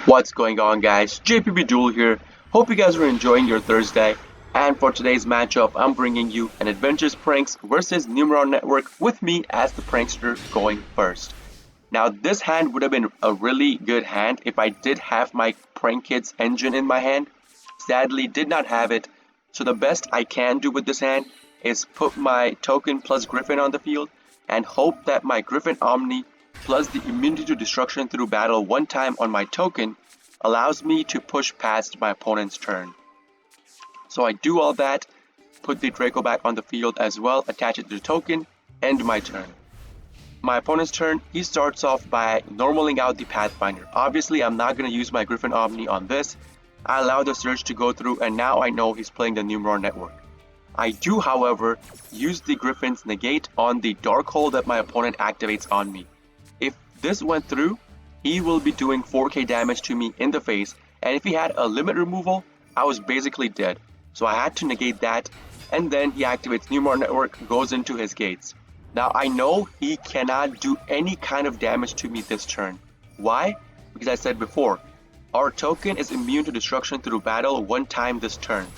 What's going on, guys? JPB Duel here. Hope you guys are enjoying your Thursday. And for today's matchup, I'm bringing you an Adventures Pranks versus Numeron Network with me as the prankster going first. Now, this hand would have been a really good hand if I did have my Prank Kids engine in my hand. Sadly, did not have it. So the best I can do with this hand is put my token plus Griffin on the field and hope that my Griffin Omni plus the immunity to destruction through battle one time on my token allows me to push past my opponent's turn. So I do all that, put the Draco back on the field as well, attach it to the token, end my turn. My opponent's turn, he starts off by normaling out the Pathfinder. Obviously, I'm not going to use my Griffin Omni on this. I allow the Surge to go through, and now I know he's playing the Numeron Network. I do, however, use the Griffin's Negate on the Dark Hole that my opponent activates on me. If this went through, he will be doing 4k damage to me in the face, and if he had a limit removal, I was basically dead. So I had to negate that, and then he activates Numeron Network, goes into his gates. Now I know he cannot do any kind of damage to me this turn. Why? Because I said before, our token is immune to destruction through battle one time this turn.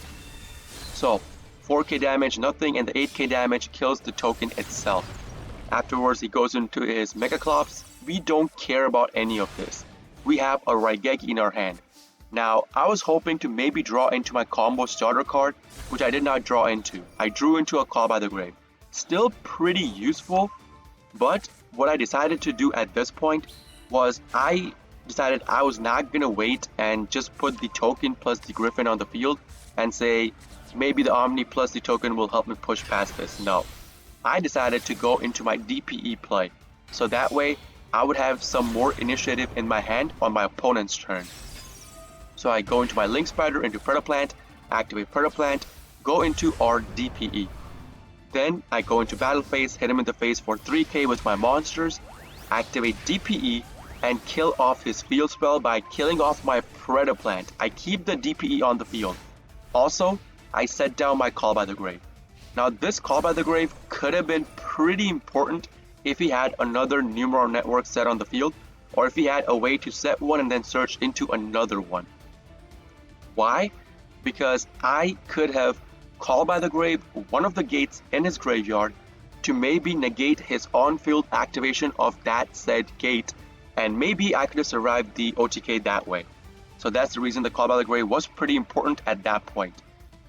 So 4k damage, nothing, and the 8k damage kills the token itself. Afterwards, he goes into his Megaclops. We don't care about any of this. We have a Raigeki in our hand. Now, I was hoping to maybe draw into my combo starter card, which I did not draw into. I drew into a Call by the Grave. Still pretty useful, but what I decided to do at this point was I decided I was not going to wait and just put the token plus the Griffin on the field and say, maybe the Omni plus the token will help me push past this. No. I decided to go into my DPE play, so that way I would have some more initiative in my hand on my opponent's turn. So I go into my Link Spider into Predaplant, activate Predaplant, go into our DPE. Then I go into Battle Phase, hit him in the face for 3k with my monsters, activate DPE, and kill off his field spell by killing off my Predaplant. I keep the DPE on the field. Also, I set down my Call by the Grave. Now this Call by the Grave could have been pretty important if he had another Numeron Network set on the field, or if he had a way to set one and then search into another one. Why? Because I could have Call by the Grave one of the gates in his graveyard to maybe negate his on-field activation of that said gate, and maybe I could have survived the OTK that way. So that's the reason the Call by the Grave was pretty important at that point.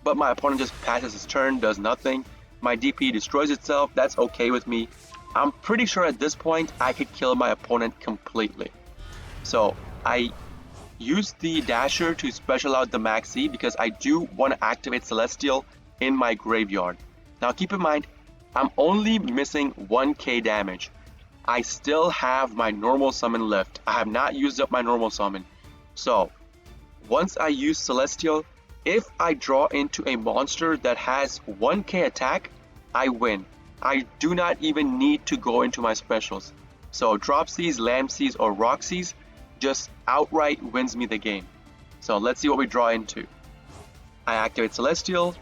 But my opponent just passes his turn, does nothing. My DP destroys itself, that's okay with me. I'm pretty sure at this point I could kill my opponent completely. So I use the Dasher to special out the Maxi because I do want to activate Celestial in my graveyard. Now keep in mind, I'm only missing 1k damage. I still have my normal summon left. I have not used up my normal summon. So once I use Celestial, if I draw into a monster that has 1k attack, I win. I do not even need to go into my specials. So Drop Seas, Lamb Seas, or Rock Seas just outright wins me the game. So let's see what we draw into. I activate Celestial,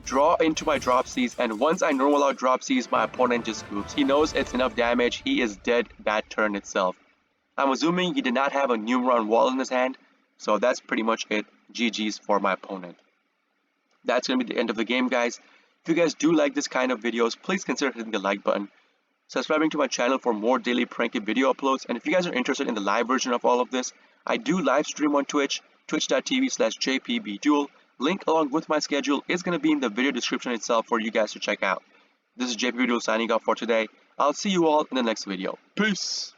draw into my Drop Seas, and once I normal out Drop Seas, my opponent just scoops. He knows it's enough damage, he is dead that turn itself. I'm assuming he did not have a Numeron wall in his hand, so that's pretty much it. GG's for my opponent. That's going to be the end of the game, guys. If you guys do like this kind of videos, please consider hitting the like button, subscribing to my channel for more daily prank video uploads, and if you guys are interested in the live version of all of this, I do live stream on Twitch, twitch.tv/jpbduel. Link along with my schedule is going to be in the video description itself for you guys to check out. This is JPB Duel signing off for today. I'll see you all in the next video. Peace!